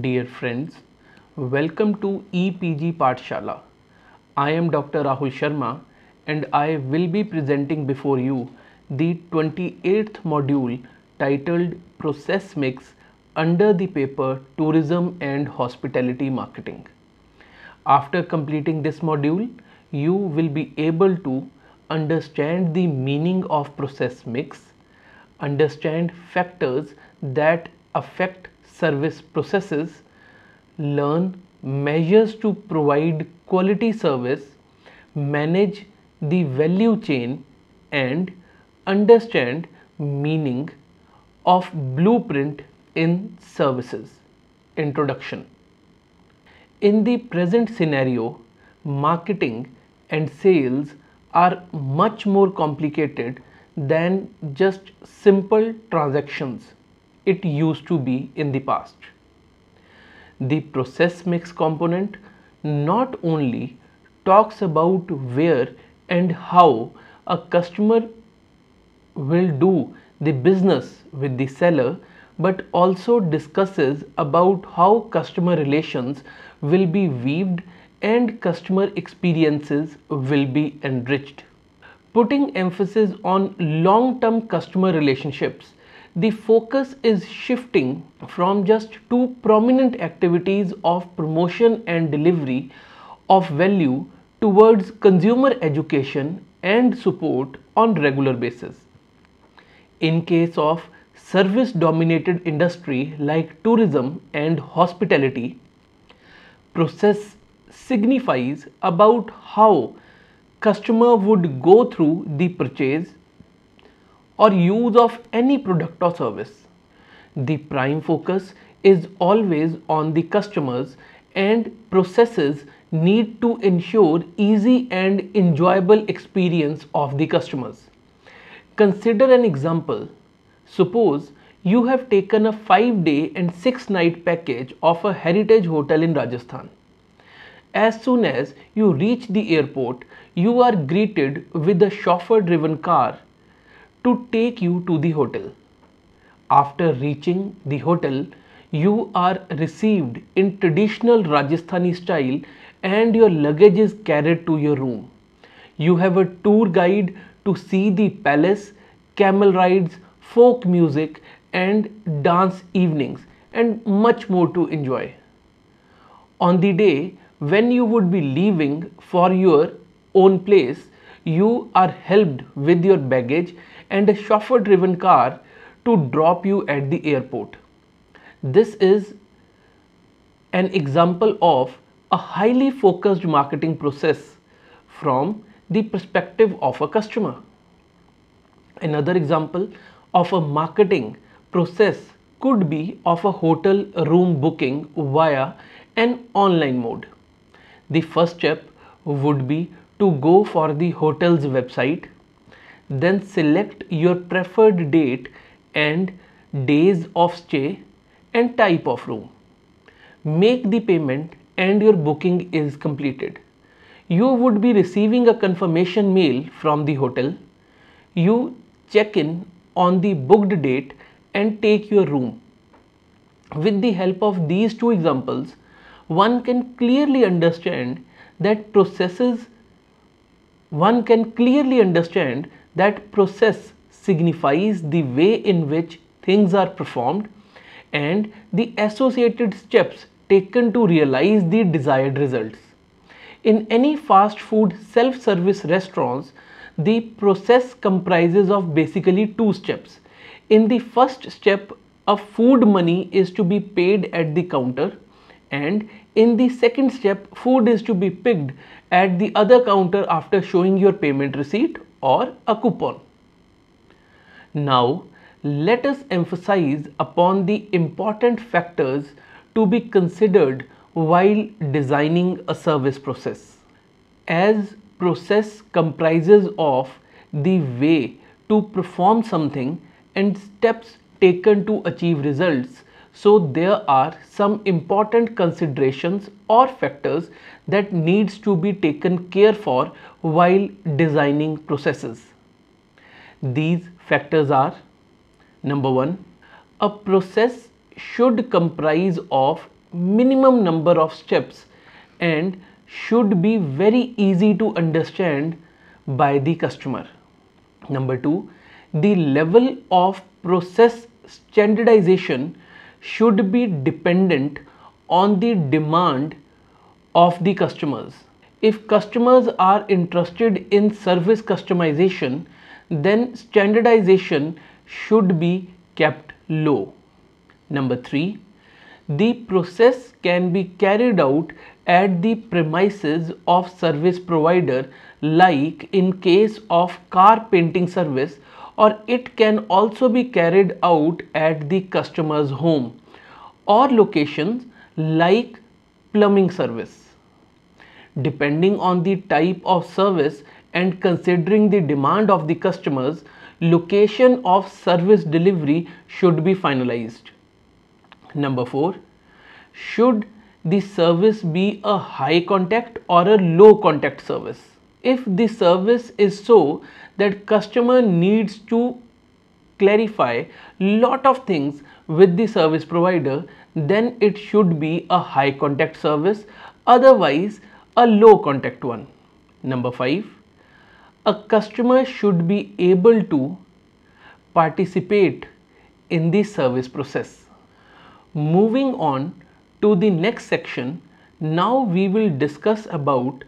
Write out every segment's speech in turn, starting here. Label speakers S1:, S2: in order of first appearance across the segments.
S1: Dear friends, welcome to EPG Pathshala. I am Dr. Rahul Sharma and I will be presenting before you the 28th module titled Process Mix under the paper Tourism and Hospitality Marketing. After completing this module, you will be able to understand the meaning of process mix, understand factors that affect service processes, learn measures to provide quality service, manage the value chain, and understand meaning of blueprint in services. Introduction. In the present scenario, marketing and sales are much more complicated than just simple transactions it used to be in the past. The process mix component not only talks about where and how a customer will do the business with the seller, but also discusses about how customer relations will be weaved and customer experiences will be enriched. Putting emphasis on long-term customer relationships, the focus is shifting from just two prominent activities of promotion and delivery of value towards consumer education and support on regular basis. In case of service dominated industry like tourism and hospitality, process signifies about how customer would go through the purchase or use of any product or service. The prime focus is always on the customers and processes need to ensure easy and enjoyable experience of the customers. Consider an example. Suppose you have taken a 5-day and 6-night package of a heritage hotel in Rajasthan. As soon as you reach the airport, you are greeted with a chauffeur-driven car to take you to the hotel. After reaching the hotel, you are received in traditional Rajasthani style and your luggage is carried to your room. You have a tour guide to see the palace, camel rides, folk music and dance evenings and much more to enjoy. On the day when you would be leaving for your own place, you are helped with your baggage and a chauffeur driven car to drop you at the airport. This is an example of a highly focused marketing process from the perspective of a customer. Another example of a marketing process could be of a hotel room booking via an online mode. The first step would be to go for the hotel's website, then select your preferred date and days of stay and type of room. Make the payment and your booking is completed. You would be receiving a confirmation mail from the hotel. You check in on the booked date and take your room. With the help of these two examples, one can clearly understand that process signifies the way in which things are performed and the associated steps taken to realize the desired results. In any fast food self-service restaurants, the process comprises of basically two steps. In the first step, a food money is to be paid at the counter, and in the second step, food is to be picked at the other counter after showing your payment receipt or a coupon. Now, let us emphasize upon the important factors to be considered while designing a service process. As process comprises of the way to perform something and steps taken to achieve results, so there are some important considerations or factors that needs to be taken care for while designing processes. These factors are: number 1, a process should comprise of minimum number of steps and should be very easy to understand by the customer. Number 2, the level of process standardization should be dependent on the demand of the customers. If customers are interested in service customization, then standardization should be kept low. Number 3, the process can be carried out at the premises of service provider, like in case of car painting service, or it can also be carried out at the customer's home or locations like plumbing service. Depending on the type of service and considering the demand of the customers, location of service delivery should be finalized. Number 4, should the service be a high contact or a low contact service? If the service is so that customer needs to clarify lot of things with the service provider, then it should be a high contact service, otherwise a low contact one. Number 5, a customer should be able to participate in the service process. Moving on to the next section, now we will discuss about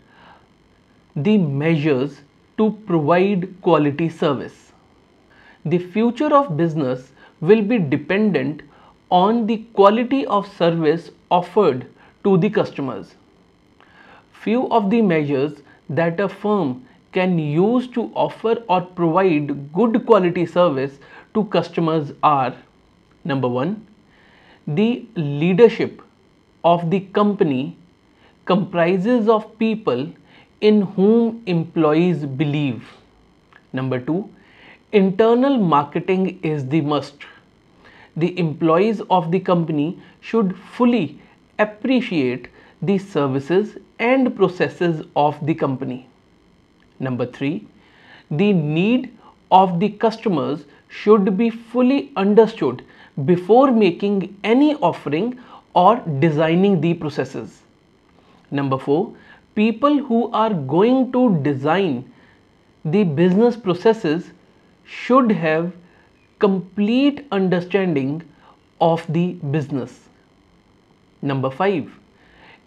S1: the measures to provide quality service. The future of business will be dependent on the quality of service offered to the customers. Few of the measures that a firm can use to offer or provide good quality service to customers are: number 1, the leadership of the company comprises of people in whom employees believe. Number 2, internal marketing is the must. The employees of the company should fully appreciate the services and processes of the company. Number 3, the need of the customers should be fully understood before making any offering or designing the processes. Number 4, people who are going to design the business processes should have complete understanding of the business. Number 5,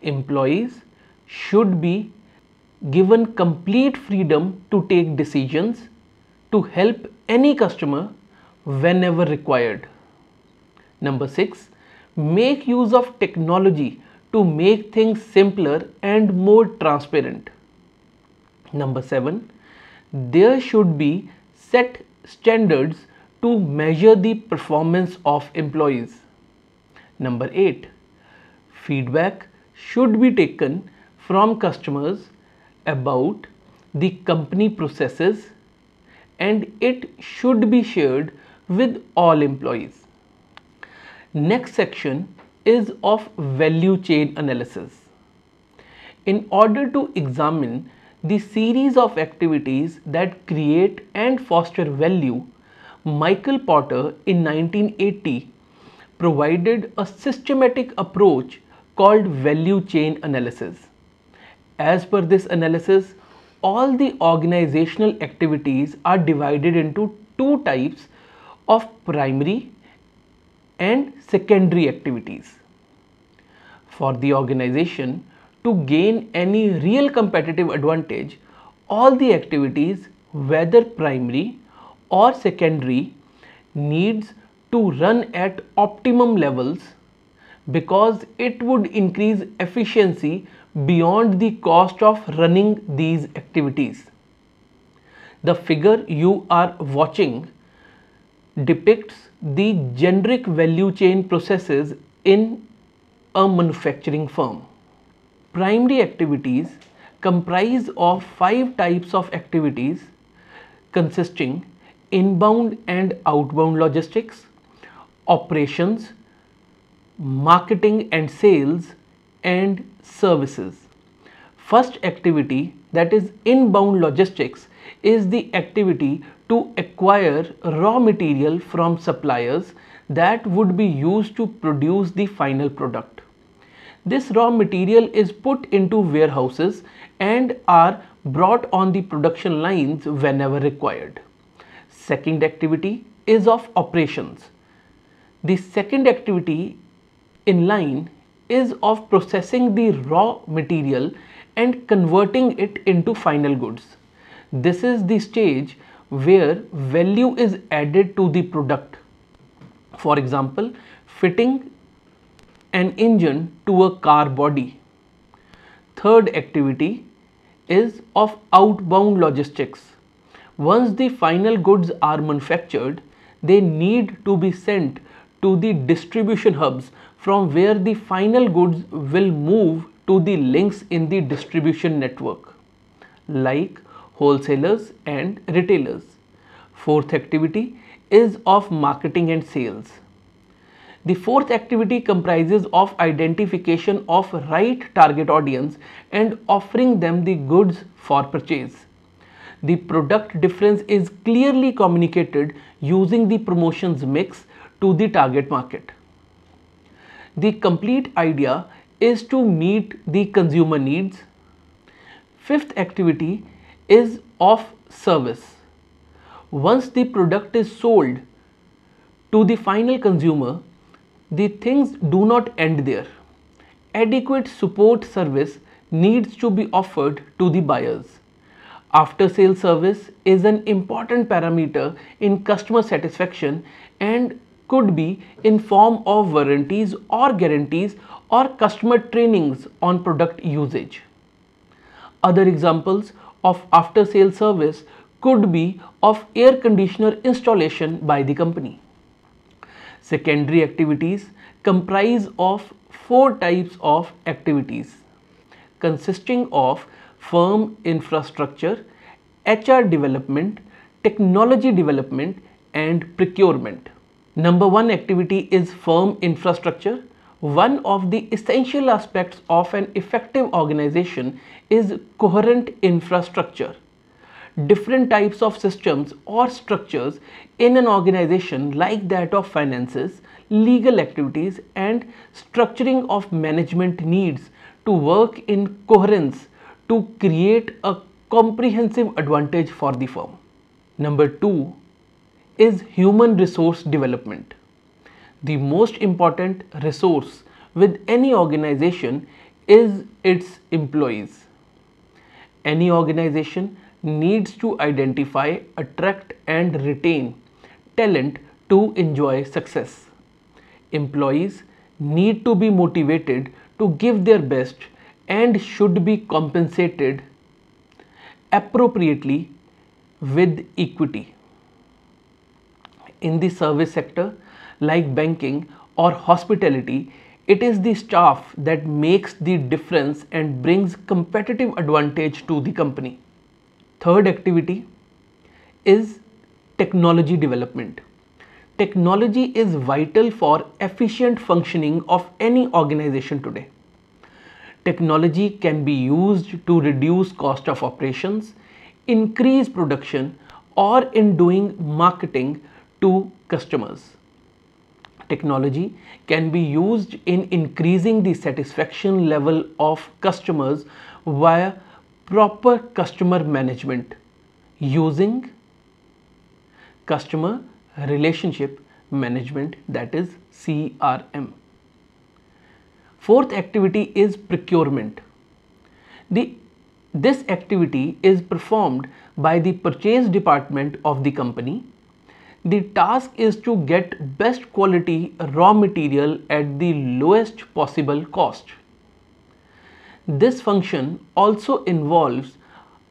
S1: employees should be given complete freedom to take decisions to help any customer whenever required. Number 6, make use of technology to make things simpler and more transparent. Number 7, there should be set standards to measure the performance of employees. Number 8, feedback should be taken from customers about the company processes and it should be shared with all employees. Next section is of value chain analysis. In order to examine the series of activities that create and foster value, Michael Porter in 1980 provided a systematic approach called value chain analysis. As per this analysis, all the organizational activities are divided into two types of primary and secondary activities. For the organization to gain any real competitive advantage, all the activities, whether primary or secondary, needs to run at optimum levels, because it would increase efficiency beyond the cost of running these activities. The figure you are watching depicts the generic value chain processes in a manufacturing firm. Primary activities comprise of 5 types of activities consisting inbound and outbound logistics, operations, marketing and sales, and services. First activity, that is inbound logistics, is the activity to acquire raw material from suppliers that would be used to produce the final product. This raw material is put into warehouses and are brought on the production lines whenever required. Second activity is of operations. The second activity in line is of processing the raw material and converting it into final goods. This is the stage where value is added to the product. For example, fitting an engine to a car body. Third activity is of outbound logistics. Once the final goods are manufactured, they need to be sent to the distribution hubs from where the final goods will move to the links in the distribution network, like wholesalers and retailers. Fourth activity is of marketing and sales. The fourth activity comprises of identification of right target audience and offering them the goods for purchase. The product difference is clearly communicated using the promotions mix to the target market. The complete idea is to meet the consumer needs. Fifth activity is of service. Once the product is sold to the final consumer, the things do not end there. Adequate support service needs to be offered to the buyers. After sale service is an important parameter in customer satisfaction and could be in form of warranties or guarantees or customer trainings on product usage. Other examples of after sale service could be of air conditioner installation by the company. Secondary activities comprise of four types of activities consisting of firm infrastructure, HR development, technology development and procurement. Number one activity is firm infrastructure. One of the essential aspects of an effective organization is coherent infrastructure. Different types of systems or structures in an organization like that of finances, legal activities and structuring of management needs to work in coherence to create a comprehensive advantage for the firm. Number two is human resource development. The most important resource with any organization is its employees. Any organization needs to identify, attract and retain talent to enjoy success. Employees need to be motivated to give their best and should be compensated appropriately with equity. In the service sector like banking or hospitality, it is the staff that makes the difference and brings competitive advantage to the company. Third activity is technology development. Technology is vital for efficient functioning of any organization today. Technology can be used to reduce cost of operations, increase production or in doing marketing to customers. Technology can be used in increasing the satisfaction level of customers via proper customer management using customer relationship management, that is CRM. Fourth activity is procurement. This activity is performed by the purchase department of the company. The task is to get best quality raw material at the lowest possible cost. This function also involves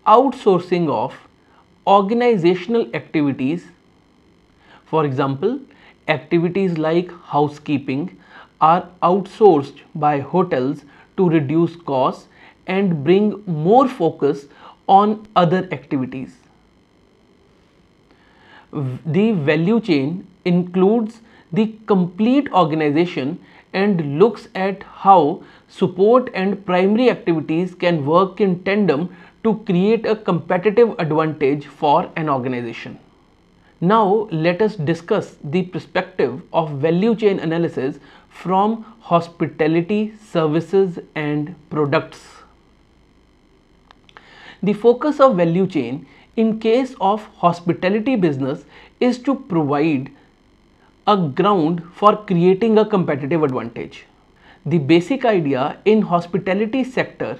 S1: outsourcing of organizational activities. For example, activities like housekeeping are outsourced by hotels to reduce costs and bring more focus on other activities. The value chain includes the complete organization and looks at how support and primary activities can work in tandem to create a competitive advantage for an organization. Now let us discuss the perspective of value chain analysis from hospitality services and products. The focus of value chain in case of hospitality business is to provide a ground for creating a competitive advantage. The basic idea in hospitality sector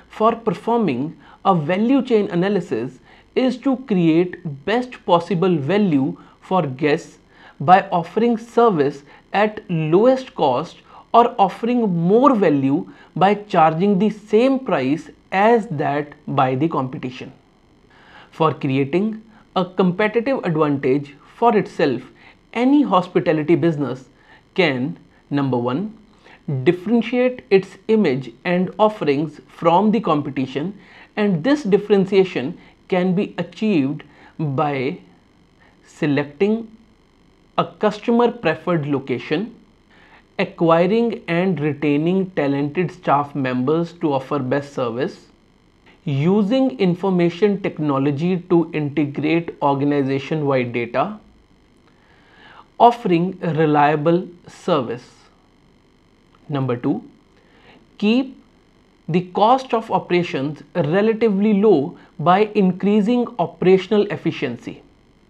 S1: for performing a value chain analysis is to create best possible value for guests by offering service at lowest cost or offering more value by charging the same price as that by the competition. For creating a competitive advantage for itself, any hospitality business can, number one, differentiate its image and offerings from the competition, and this differentiation can be achieved by selecting a customer preferred location, acquiring and retaining talented staff members to offer best service, using information technology to integrate organization wide data, offering reliable service. Number two, keep the cost of operations relatively low by increasing operational efficiency.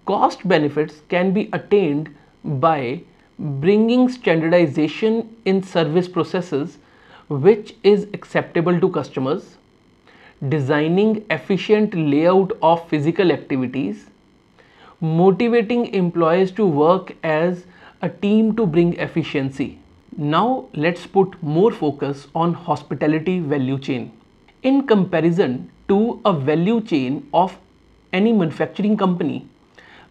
S1: Cost benefits can be attained by bringing standardization in service processes which is acceptable to customers, designing efficient layout of physical activities, motivating employees to work as a team to bring efficiency. Now let's put more focus on hospitality value chain. In comparison to a value chain of any manufacturing company,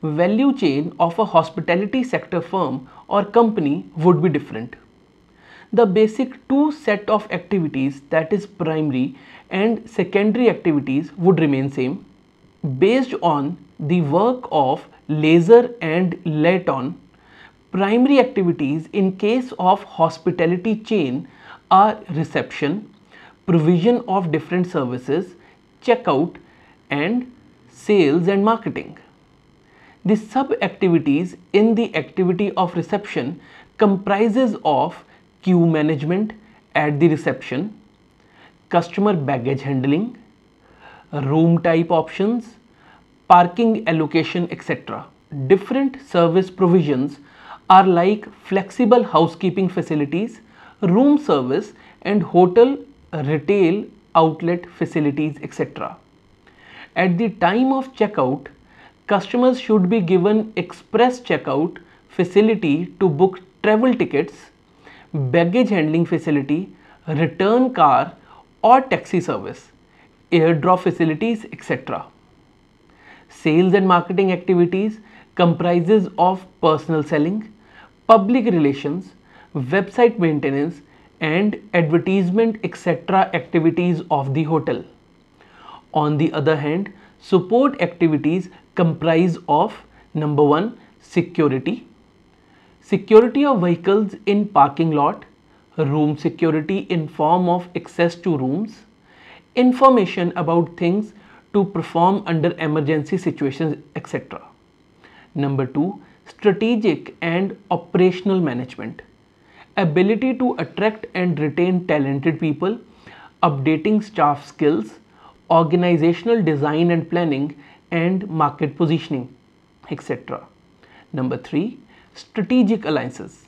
S1: value chain of a hospitality sector firm or company would be different. The basic two set of activities, that is primary and secondary activities, would remain same. Based on the work of Laser and Layton, primary activities in case of hospitality chain are reception, provision of different services, checkout, and sales and marketing. The sub activities in the activity of reception comprises of queue management at the reception, customer baggage handling, room type options, parking allocation, etc. Different service provisions are like flexible housekeeping facilities, room service, and hotel retail outlet facilities, etc. At the time of checkout, customers should be given express checkout facility to book travel tickets, baggage handling facility, return car or taxi service, airdrop facilities, etc. Sales and marketing activities comprises of personal selling, public relations, website maintenance, and advertisement, etc. activities of the hotel. On the other hand, support activities comprise of number one, security, security of vehicles in parking lot, room security in form of access to rooms, information about things to perform under emergency situations, etc. Number two, strategic and operational management, ability to attract and retain talented people, updating staff skills, organizational design and planning, and market positioning, etc. Number three, strategic alliances.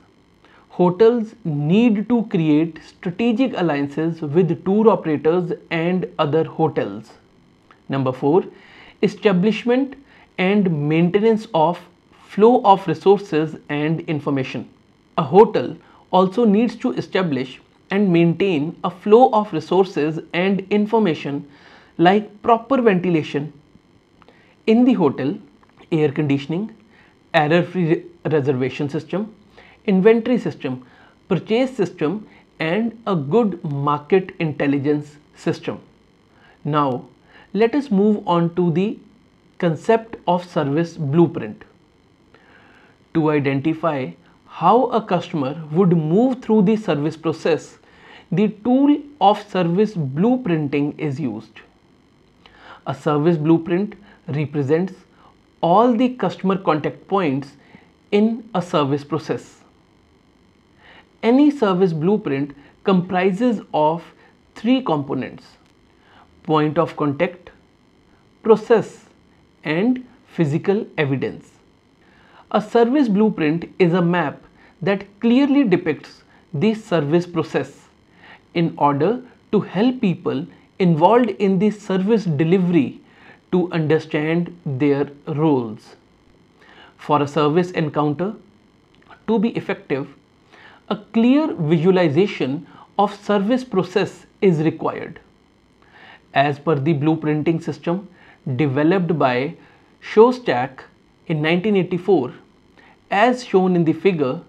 S1: Hotels need to create strategic alliances with tour operators and other hotels. Number four, establishment and maintenance of flow of resources and information. A hotel also needs to establish and maintain a flow of resources and information like proper ventilation in the hotel, air conditioning, error-free reservation system, inventory system, purchase system, and a good market intelligence system. Now, let us move on to the concept of service blueprint. To identify how a customer would move through the service process, the tool of service blueprinting is used. A service blueprint represents all the customer contact points in a service process. any service blueprint comprises of three components: point of contact, process, and physical evidence. A service blueprint is a map that clearly depicts the service process in order to help people involved in the service delivery to understand their roles. For a service encounter to be effective, a clear visualization of service process is required. As per the blueprinting system developed by Shostak in 1984, as shown in the figure,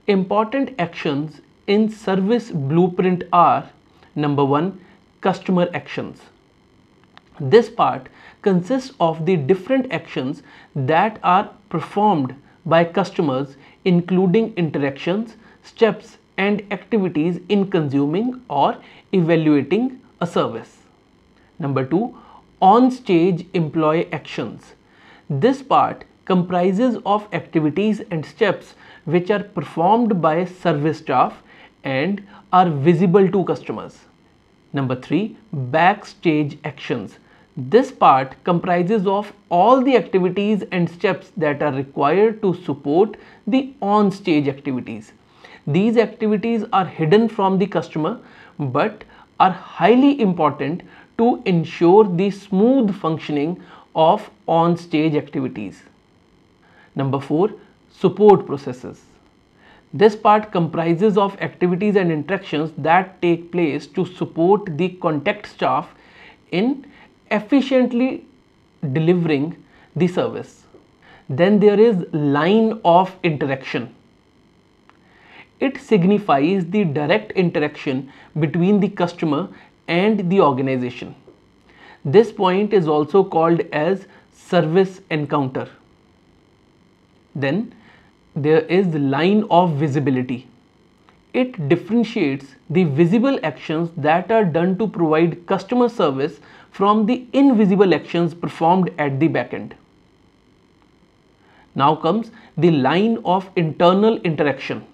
S1: important actions in service blueprint are: number 1, customer actions. This part consists of the different actions that are performed by customers, including interactions, steps, and activities in consuming or evaluating a service. Number 2, on-stage employee actions. This part comprises of activities and steps which are performed by service staff and are visible to customers. Number 3, backstage actions. This part comprises of all the activities and steps that are required to support the on-stage activities. These activities are hidden from the customer but are highly important to ensure the smooth functioning of on-stage activities. Number 4, support processes. This part comprises of activities and interactions that take place to support the contact staff in efficiently delivering the service. Then there is line of interaction. It signifies the direct interaction between the customer and the organization. This point is also called as service encounter. Then there is the line of visibility. It differentiates the visible actions that are done to provide customer service from the invisible actions performed at the back end. Now comes the line of internal interaction.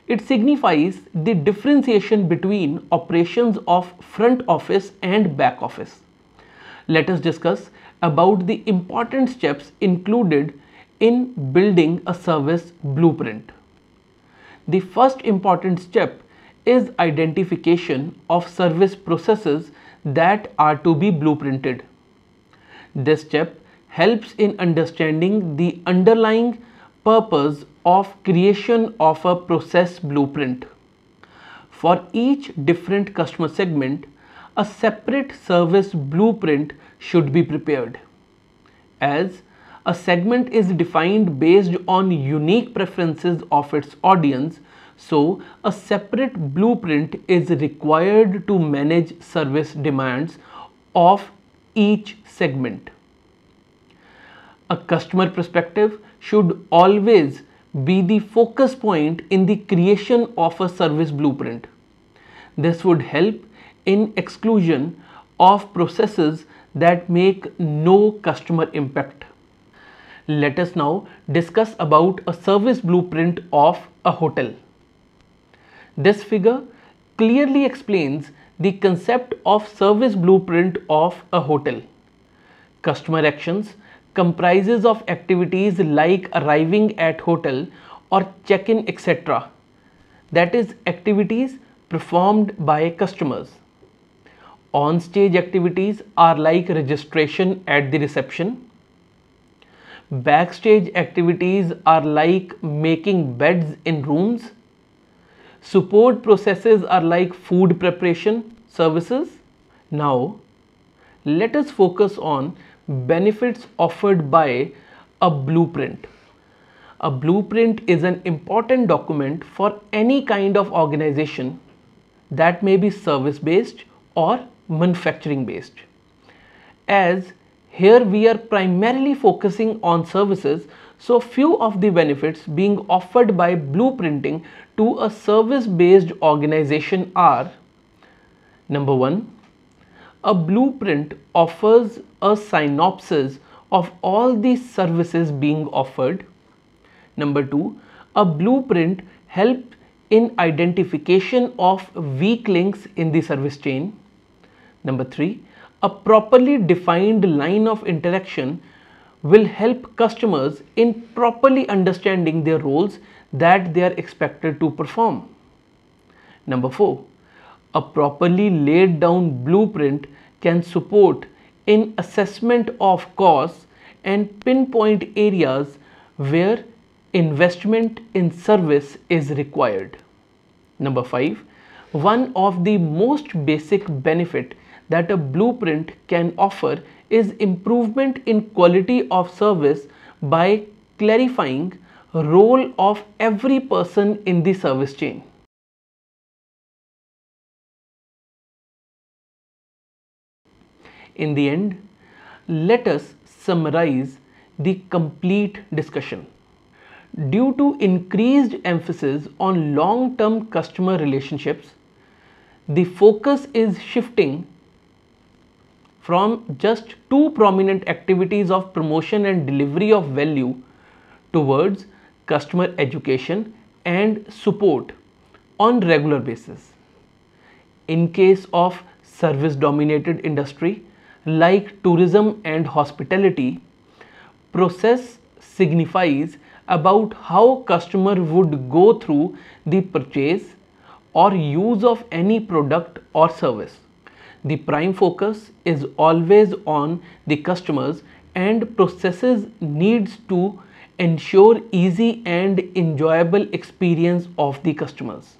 S1: It signifies the differentiation between operations of front office and back office. Let us discuss about the important steps included in building a service blueprint. The first important step is identification of service processes that are to be blueprinted. This step helps in understanding the underlying purpose of creation of a process blueprint. For each different customer segment, a separate service blueprint should be prepared. As a segment is defined based on unique preferences of its audience, so a separate blueprint is required to manage service demands of each segment. A customer perspective should always be the focus point in the creation of a service blueprint. This would help in exclusion of processes that make no customer impact. Let us now discuss about a service blueprint of a hotel. This figure clearly explains the concept of service blueprint of a hotel. Customer actions comprises of activities like arriving at hotel or check-in, etc. That is, activities performed by customers. On-stage activities are like registration at the reception. Backstage activities are like making beds in rooms. Support processes are like food preparation services. Now, let us focus on benefits offered by a blueprint. A blueprint is an important document for any kind of organization, that may be service based or manufacturing based. As here we are primarily focusing on services, so few of the benefits being offered by blueprinting to a service based organization are: number 1, a blueprint offers a synopsis of all the services being offered. Number 2, a blueprint help in identification of weak links in the service chain. Number 3, a properly defined line of interaction will help customers in properly understanding their roles that they are expected to perform. Number 4, a properly laid down blueprint can support in assessment of costs and pinpoint areas where investment in service is required. Number 5, one of the most basic benefit that a blueprint can offer is improvement in quality of service by clarifying role of every person in the service chain. In the end, let us summarize the complete discussion. Due to increased emphasis on long-term customer relationships, the focus is shifting from just two prominent activities of promotion and delivery of value towards customer education and support on regular basis. In case of service dominated industry like tourism and hospitality, process signifies about how customer would go through the purchase or use of any product or service. The prime focus is always on the customers and processes needs to ensure easy and enjoyable experience of the customers.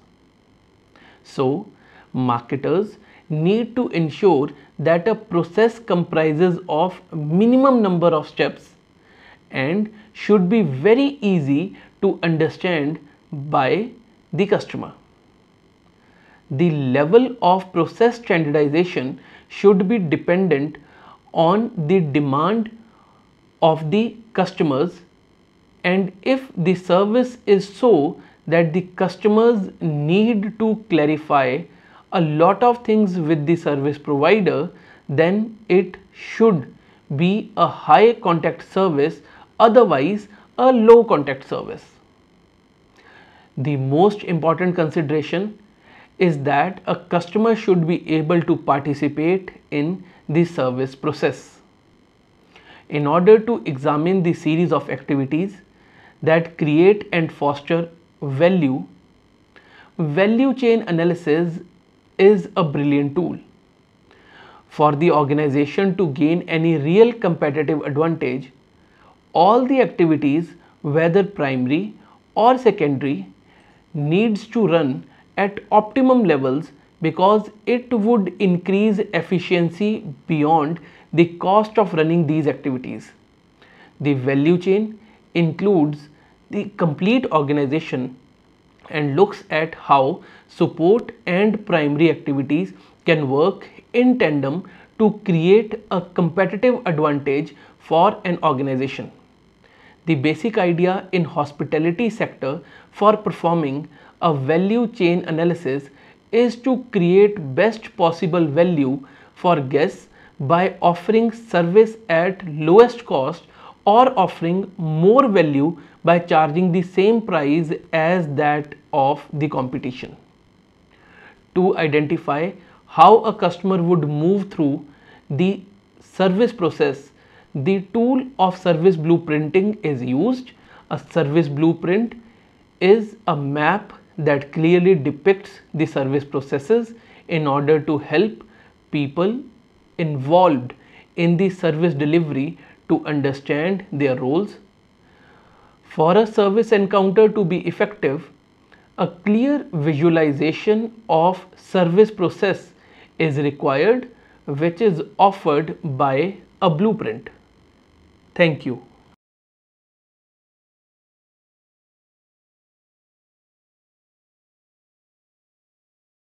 S1: So, marketers need to ensure that a process comprises of minimum number of steps and should be very easy to understand by the customer. The level of process standardization should be dependent on the demand of the customers, and if the service is so that the customers need to clarify a lot of things with the service provider, then it should be a high contact service, otherwise a low contact service. The most important consideration is that a customer should be able to participate in the service process. In order to examine the series of activities that create and foster value, value chain analysis is a brilliant tool. For the organization to gain any real competitive advantage, all the activities, whether primary or secondary, needs to run at optimum levels because it would increase efficiency beyond the cost of running these activities. The value chain includes the complete organization and looks at how support and primary activities can work in tandem to create a competitive advantage for an organization. The basic idea in hospitality sector for performing a value chain analysis is to create best possible value for guests by offering service at lowest cost or offering more value by charging the same price as that of the competition. To identify how a customer would move through the service process, the tool of service blueprinting is used. A service blueprint is a map that clearly depicts the service processes in order to help people involved in the service delivery to understand their roles. For a service encounter to be effective, a clear visualization of service process is required, which is offered by a blueprint. Thank you.